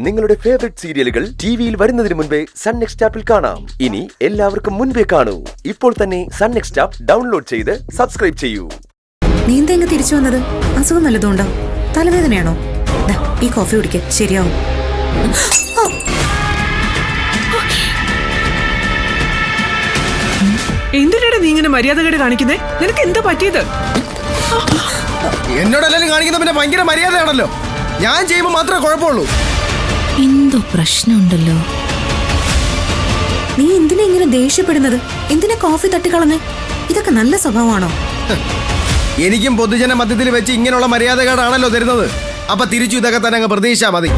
നിങ്ങളുടെ ഫേവറേറ്റ് സീരിയലുകൾ ടിവിയിൽ വരുന്നതിന് മുൻപേ സൺ നെക്സ്റ്റ് ആപ്പിൽ കാണാം. ഇനി എല്ലാവർക്കും മുൻപേ കാണൂ. ഇപ്പോൾ തന്നെ സൺ നെക്സ്റ്റ് ആപ്പ് ഡൗൺലോഡ് ചെയ്ത് സബ്സ്ക്രൈബ് ചെയ്യൂ. നീ എന്തെങ്കിലും തിരിച്ചു വന്നത്? അസുഖം വല്ലതുണ്ടോ? തലവേദനയാണോ? ഈ കോഫി കുടിക്ക്, ശരിയാവും. എന്തിനാണ് നീ ഇങ്ങനെ മര്യാദകേട് കാണിക്കുന്നേ? നിനക്ക് എന്താ പറ്റിയത്? എന്നോടെല്ലാരും കാണിക്കുന്ന പിന്നെ ഭയങ്കര മര്യാദയാണല്ലോ. ഞാൻ ചെയ്യുമ്പോൾ മാത്രമേ കുഴപ്പമുള്ളൂ. എന്തോ പ്രശ്നമുണ്ടല്ലോ. നീ എന്തിനാ ഇങ്ങനെ ദേഷ്യപ്പെടുന്നത്? എന്തിനാ കോഫി തട്ടിക്കളഞ്ഞേ? ഇതൊക്കെ നല്ല സ്വഭാവമാണോ? എനിക്കും പൊതുജന മധ്യത്തിൽ വെച്ച് ഇങ്ങനെയുള്ള മര്യാദകേടാണല്ലോ തരുന്നത്. അപ്പൊ തിരിച്ചു ഇതൊക്കെ തന്നെ അങ്ങ് പ്രതീക്ഷിച്ചാ മതി.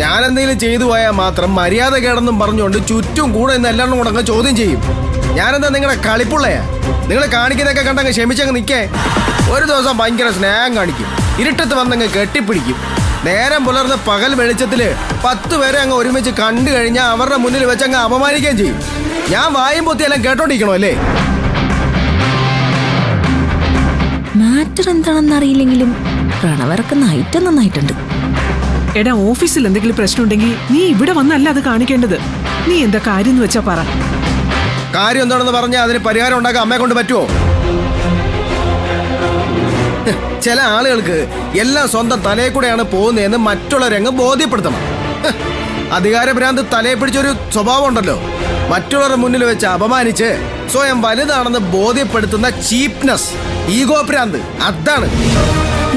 ഞാൻ എന്തെങ്കിലും ചെയ്തു പോയാൽ മാത്രം മര്യാദകേടെന്നും പറഞ്ഞുകൊണ്ട് ചുറ്റും കൂടെ ഇന്ന് എല്ലാവരും കൂടെ അങ്ങ് ചോദ്യം ചെയ്യും. ഞാനെന്താ നിങ്ങളുടെ കളിപ്പുള്ളയാ? നിങ്ങൾ കാണിക്കുന്നതൊക്കെ കണ്ടങ്ങ് ക്ഷമിച്ചങ്ങ് നിൽക്കേ. ഒരു ദിവസം ഭയങ്കര സ്നേഹം കാണിക്കും, ഇരുട്ടത്ത് വന്നങ്ങ് കെട്ടിപ്പിടിക്കും. നേരം പുലർന്ന് പകൽ വെളിച്ചത്തില് 10 പേരെ അങ്ങ് ഒരുമിച്ച് കണ്ടു കഴിഞ്ഞാൽ അവരുടെ മുന്നിൽ വെച്ച് അങ്ങ് അപമാനിക്കുകയും ചെയ്യും. ഞാൻ വായും പൊത്തിയെല്ലാം കേട്ടോണ്ടിരിക്കണോ അല്ലേ? മാറ്റർ എന്താണെന്ന് അറിയില്ലെങ്കിലും പ്രണവർക്ക് നൈറ്റ് നന്നായിട്ടുണ്ട്. എടാ, ഓഫീസിൽ എന്തെങ്കിലും പ്രശ്നം ഉണ്ടെങ്കിൽ നീ ഇവിടെ വന്നല്ല അത് കാണിക്കേണ്ടത്. നീ എന്താ കാര്യം എന്ന് വെച്ചാ പറ. കാര്യം എന്താണെന്ന് പറഞ്ഞാൽ അതിന് പരിഹാരം ഉണ്ടാക്കാൻ അമ്മയെ കൊണ്ട് പറ്റുമോ? ചില ആളുകൾക്ക് എല്ലാം സ്വന്തം തലയിൽ കൂടെയാണ് പോകുന്നതെന്ന് മറ്റുള്ളവരങ്ങ് ബോധ്യപ്പെടുത്തണം. അധികാരഭ്രാന്ത് തലയെ പിടിച്ചൊരു സ്വഭാവം ഉണ്ടല്ലോ. മറ്റുള്ളവരുടെ മുന്നിൽ വെച്ച് അപമാനിച്ച് സ്വയം വലുതാണെന്ന് ബോധ്യപ്പെടുത്തുന്ന ചീപ്നെസ്, ഈഗോ ഭ്രാന്ത്, അതാണ്.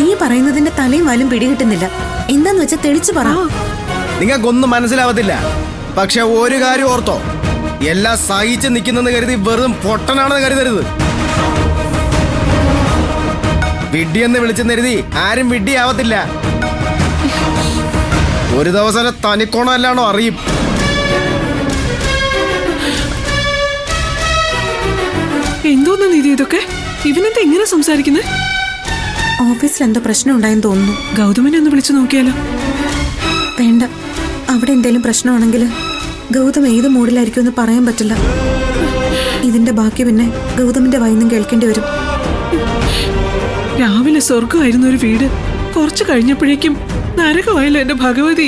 നീ പറയുന്നതിന്റെ തലയും വാലും പിടികിട്ടുന്നില്ല. എന്താന്ന് വെച്ചാ തെളിച്ചു പറ. നിങ്ങൾക്കൊന്നും മനസ്സിലാവത്തില്ല. പക്ഷെ ഒരു കാര്യം ഓർത്തോ, എല്ലാം സഹിച്ച് നിൽക്കുന്നെന്ന് കരുതി വെറും പൊട്ടനാണെന്ന് കരുതരുത്. വിഡ്ഢിയെന്ന് വിളിച്ചെന്ന് കരുതി ആരും വിഡ്ഢിയാവത്തില്ല. ഒരു ദിവസം തനിക്കോണം അല്ലാണോ അറിയും. എന്തോന്നു നീതി ഇതൊക്കെ? ഇവനെന്താ ഇങ്ങനെ സംസാരിക്കുന്നേ? ഓഫീസിൽ എന്തോ പ്രശ്നം ഉണ്ടായെന്ന് തോന്നുന്നു. ഗൗതമനെ ഒന്ന് വിളിച്ചു നോക്കിയാലോ? വേണ്ട, അവിടെ എന്തെങ്കിലും പ്രശ്നമാണെങ്കിൽ ഗൗതം ഏത് മൂഡിലായിരിക്കും എന്ന് പറയാൻ പറ്റില്ല. ഇതിന്റെ ബാക്കി പിന്നെ ഗൗതമിന്റെ വായിന്നും കേൾക്കേണ്ടി വരും. രാവിലെ സ്വർഗമായിരുന്ന ഒരു വീട് കുറച്ചു കഴിഞ്ഞപ്പോഴേക്കും നരകമായല്ലോ എന്റെ ഭഗവതി.